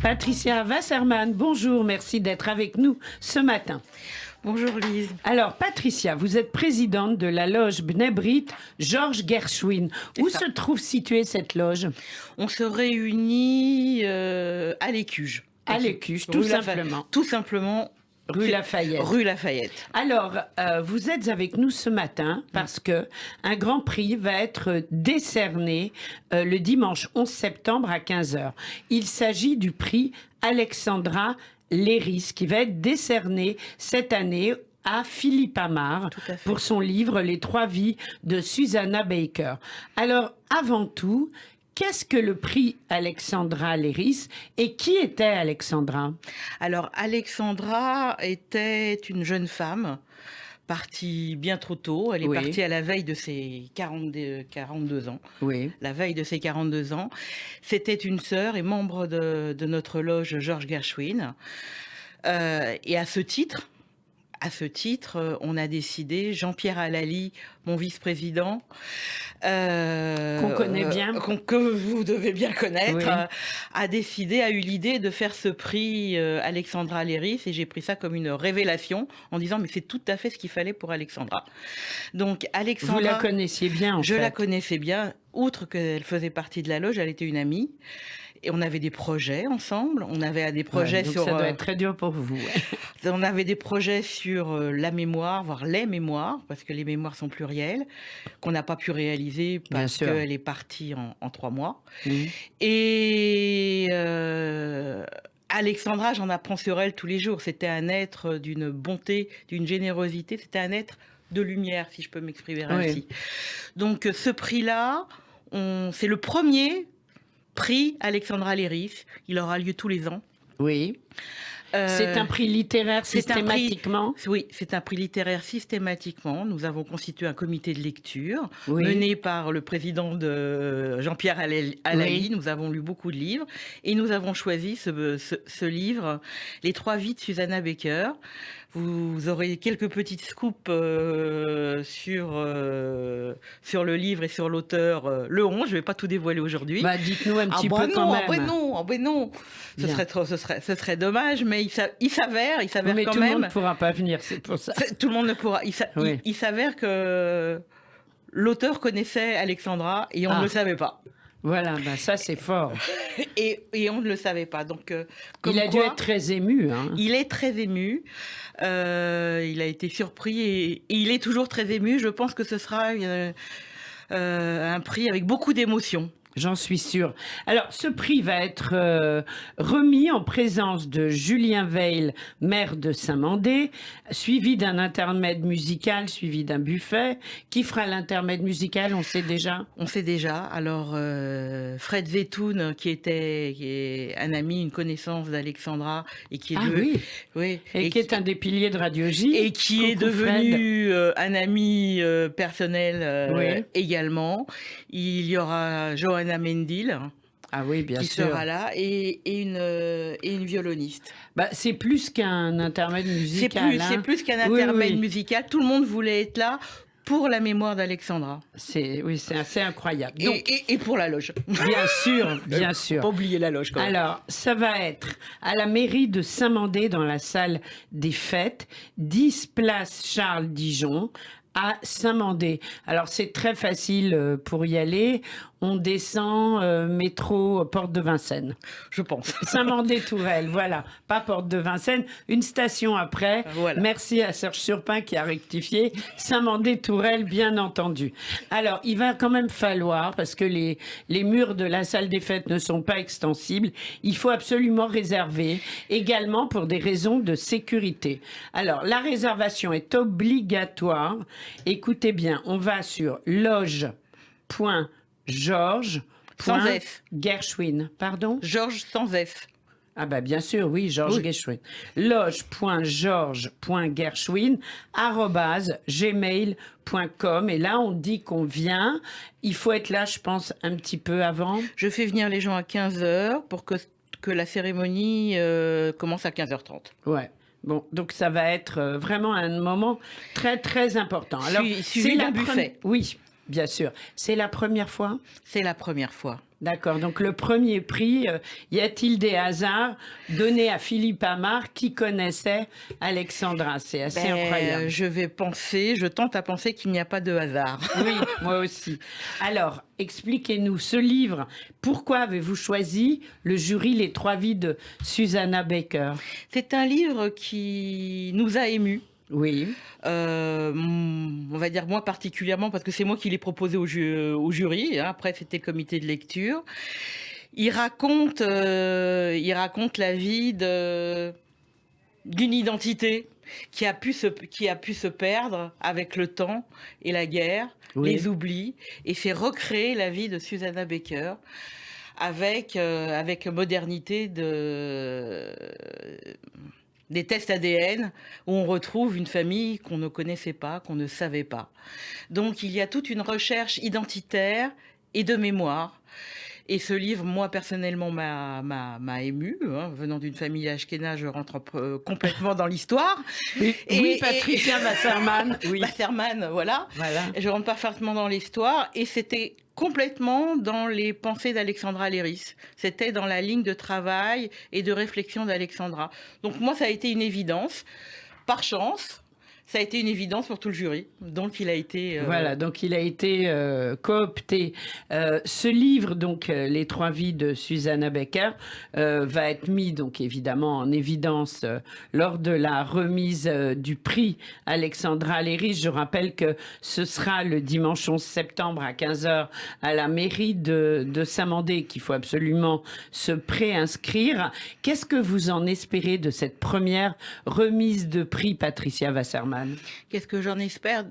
Patricia Wasserman, bonjour, merci d'être avec nous ce matin. Bonjour Lise. Alors Patricia, vous êtes présidente de la loge Bnei Brit Georges Gershwin. Où se trouve située cette loge? On se réunit à l'Écuge. À l'Écuge, tout simplement. Tout simplement. Rue Lafayette. Rue Lafayette. Alors, vous êtes avec nous ce matin parce que un grand prix va être décerné le dimanche 11 septembre à 15h. Il s'agit du prix Alexandra Léris qui va être décerné cette année à Philippe Amar pour son livre Les 3 vies de Susanna Baker. Alors, avant tout, qu'est-ce que le prix Alexandra Léris et qui était Alexandra? Alors, Alexandra était une jeune femme partie bien trop tôt. Elle est partie à la veille de ses 42 ans. Oui. La veille de ses 42 ans. C'était une sœur et membre de notre loge Georges Gershwin. Et à ce titre, on a décidé, Jean-Pierre Alali, mon vice-président, qu'on connaît bien, que vous devez bien connaître, a eu l'idée de faire ce prix Alexandra Léris, et j'ai pris ça comme une révélation en disant mais c'est tout à fait ce qu'il fallait pour Alexandra. Donc Alexandra, vous la connaissiez bien en fait. Je la connaissais bien, outre qu'elle faisait partie de la loge, elle était une amie. Et on avait des projets ensemble. On avait des projets donc sur. Ça doit être très dur pour vous. On avait des projets sur la mémoire, voire les mémoires, parce que les mémoires sont plurielles, qu'on n'a pas pu réaliser parce qu'elle est partie en 3 mois. Et Alexandra, j'en apprends sur elle tous les jours. C'était un être d'une bonté, d'une générosité. C'était un être de lumière, si je peux m'exprimer ainsi. Donc ce prix-là, c'est le premier prix Alexandra Léris. Il aura lieu tous les ans. Oui. C'est un prix littéraire systématiquement? Oui, c'est un prix littéraire systématiquement. Nous avons constitué un comité de lecture mené par le président de Jean-Pierre Alali. Nous avons lu beaucoup de livres et nous avons choisi ce livre, Les 3 vies de Susanna Baker. Vous aurez quelques petites scoops sur le livre et sur l'auteur le 11. Je ne vais pas tout dévoiler aujourd'hui. Dites-nous un petit peu quand même. Non. Ce serait dommage, mais il s'avère quand même. Tout le monde ne pourra pas venir, c'est pour ça. Tout le monde ne pourra. Il s'avère que l'auteur connaissait Alexandra et on ne le savait pas. Voilà, ça c'est fort. et on ne le savait pas. Donc, il a dû être très ému. Hein. Il est très ému. Il a été surpris et il est toujours très ému. Je pense que ce sera un prix avec beaucoup d'émotions. J'en suis sûre. Alors, ce prix va être remis en présence de Julien Veil, maire de Saint-Mandé, suivi d'un intermède musical, suivi d'un buffet. Qui fera l'intermède musical, on sait déjà? On sait déjà. Alors, Fred Zetoun, qui est un ami, une connaissance d'Alexandra, et qui est qui est un des piliers de Radio J. Et qui est devenu un ami personnel également. Il y aura Johanna Mendil. Bien sûr. Sera là et une violoniste. C'est plus qu'un intermède musical. C'est plus qu'un intermède musical. Tout le monde voulait être là pour la mémoire d'Alexandra. C'est assez incroyable. Donc, et pour la loge. Bien sûr. Pas oublier la loge quand même. Alors, ça va être à la mairie de Saint-Mandé dans la salle des fêtes, 10 place Charles Dijon, à Saint-Mandé. Alors, c'est très facile pour y aller. On descend métro Porte de Vincennes. Je pense. Saint-Mandé-Tourelle, voilà. Pas Porte de Vincennes. Une station après. Voilà. Merci à Serge Surpin qui a rectifié. Saint-Mandé-Tourelle, bien entendu. Alors, il va quand même falloir, parce que les murs de la salle des fêtes ne sont pas extensibles, il faut absolument réserver, également pour des raisons de sécurité. Alors, la réservation est obligatoire. Écoutez bien, on va sur loge.georges.gershwin. Pardon? Georges sans F. Bien sûr, oui, Georges Gershwin. loge.georges.gershwin@gmail.com. Et là, on dit qu'on vient. Il faut être là, je pense, un petit peu avant. Je fais venir les gens à 15h pour que la cérémonie commence à 15h30. Ouais. Bon, donc ça va être vraiment un moment très, très important. Alors, suivi d'un buffet. Oui, bien sûr. C'est la première fois? C'est la première fois. D'accord, donc le premier prix, y a-t-il des hasards, donné à Philippe Amar qui connaissait Alexandra? C'est assez incroyable. Je tente à penser qu'il n'y a pas de hasard. Oui, moi aussi. Alors, expliquez-nous ce livre. Pourquoi avez-vous choisi le jury Les Trois Vies de Susanna Baker? C'est un livre qui nous a émus. Oui. On va dire moi particulièrement parce que c'est moi qui l'ai proposé au jury. Hein. Après, c'était le comité de lecture. Il raconte la vie d'une identité qui a pu se perdre avec le temps et la guerre, oui. Les oublis, et fait recréer la vie de Susanna Baker avec modernité des tests ADN où on retrouve une famille qu'on ne connaissait pas, qu'on ne savait pas. Donc il y a toute une recherche identitaire et de mémoire. Et ce livre, moi, personnellement, m'a ému. Hein. Venant d'une famille ashkénaze, je rentre complètement dans l'histoire. Oui, Patricia Wasserman. Oui. Wasserman, voilà. Je rentre parfaitement dans l'histoire. Et c'était complètement dans les pensées d'Alexandra Léris. C'était dans la ligne de travail et de réflexion d'Alexandra. Donc moi, ça a été une évidence. Par chance, ça a été une évidence pour tout le jury. Donc il a été... Voilà, donc il a été coopté. Ce livre, donc Les Trois Vies de Susanna Baker, va être mis donc évidemment en évidence lors de la remise du prix Alexandra Léris. Je rappelle que ce sera le dimanche 11 septembre à 15h à la mairie de Saint-Mandé, qu'il faut absolument se préinscrire. Qu'est-ce que vous en espérez de cette première remise de prix, Patricia Wasserman? Qu'est-ce que j'en espère?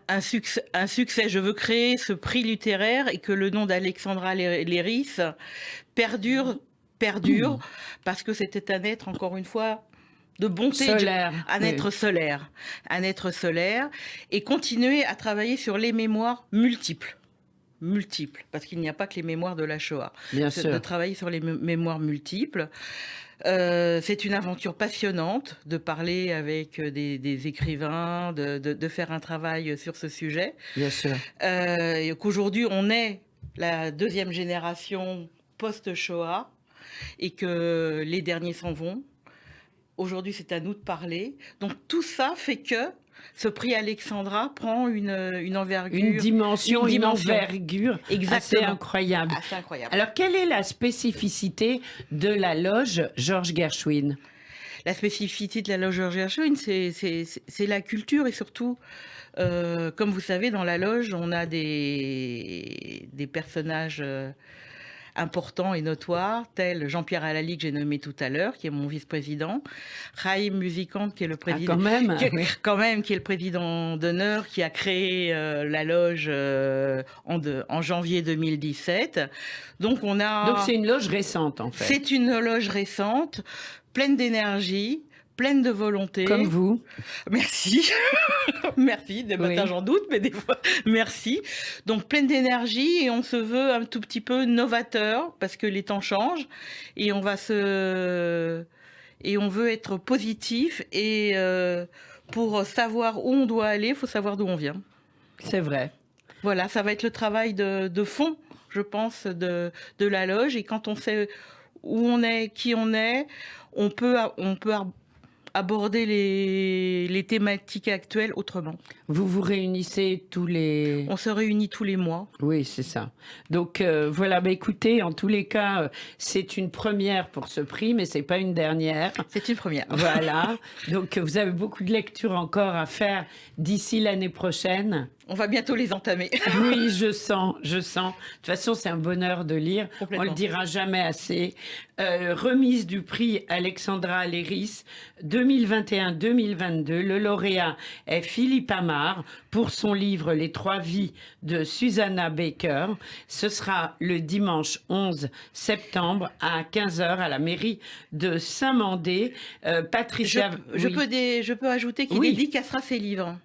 Un succès. Je veux créer ce prix littéraire et que le nom d'Alexandra Léris perdure, parce que c'était un être, encore une fois, de bonté, un être solaire, et continuer à travailler sur les mémoires multiples, parce qu'il n'y a pas que les mémoires de la Shoah. Bien sûr. De travailler sur les mémoires multiples. C'est une aventure passionnante de parler avec des écrivains, de faire un travail sur ce sujet. Bien sûr. Et qu'aujourd'hui, on est la deuxième génération post-Shoah et que les derniers s'en vont. Aujourd'hui, c'est à nous de parler. Donc tout ça fait que ce prix Alexandra prend une envergure. Une dimension. Une envergure. Exactement. Assez incroyable. Assez incroyable. Alors, quelle est la spécificité de la loge Georges Gershwin? La spécificité de la loge Georges Gershwin, c'est la culture et surtout, comme vous savez, dans la loge, on a des personnages importants et notoires, tels Jean-Pierre Alali, que j'ai nommé tout à l'heure, qui est mon vice-président, Chaim Musikant, qui est le président, qui est le président d'honneur, qui a créé la loge en janvier 2017. Donc c'est une loge récente, en fait. C'est une loge récente, pleine d'énergie, pleine de volonté. Comme vous. Merci. Merci. Des matins, j'en doute, mais des fois, merci. Donc, pleine d'énergie et on se veut un tout petit peu novateur parce que les temps changent et on veut être positif et pour savoir où on doit aller, il faut savoir d'où on vient. C'est vrai. Voilà, ça va être le travail de fond, je pense, de la loge. Et quand on sait où on est, qui on est, on peut aborder les thématiques actuelles autrement. Vous vous réunissez On se réunit tous les mois. Oui, c'est ça. Donc voilà, écoutez, en tous les cas, c'est une première pour ce prix, mais c'est pas une dernière. C'est une première. Voilà. Donc vous avez beaucoup de lectures encore à faire d'ici l'année prochaine. On va bientôt les entamer. Oui, je sens. De toute façon, c'est un bonheur de lire. On le dira jamais assez. Remise du prix Alexandra Léris 2021-2022. Le lauréat est Philippe Amar pour son livre Les Trois Vies de Susanna Baker. Ce sera le dimanche 11 septembre à 15h à la mairie de Saint-Mandé. Patricia... Je peux ajouter qu'il dédicacera ses livres.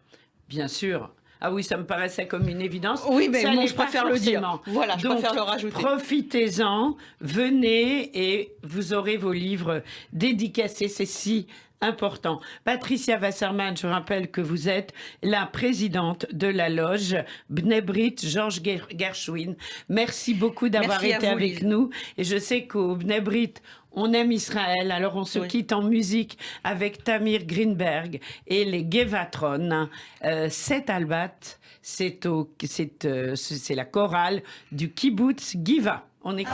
Bien sûr. Ah oui, ça me paraissait comme une évidence. Oui, mais je préfère le dire. Voilà, je préfère le rajouter. Profitez-en, venez et vous aurez vos livres dédicacés. C'est si important. Patricia Wasserman, je rappelle que vous êtes la présidente de la loge Bnei Brit Georges Gershwin. Merci beaucoup d'avoir été avec nous. Et je sais qu'au Bnei Brit, on aime Israël, alors on se quitte en musique avec Tamir Greenberg et les Gevatron. Cet Albat, c'est la chorale du kibbutz Giva. On écoute.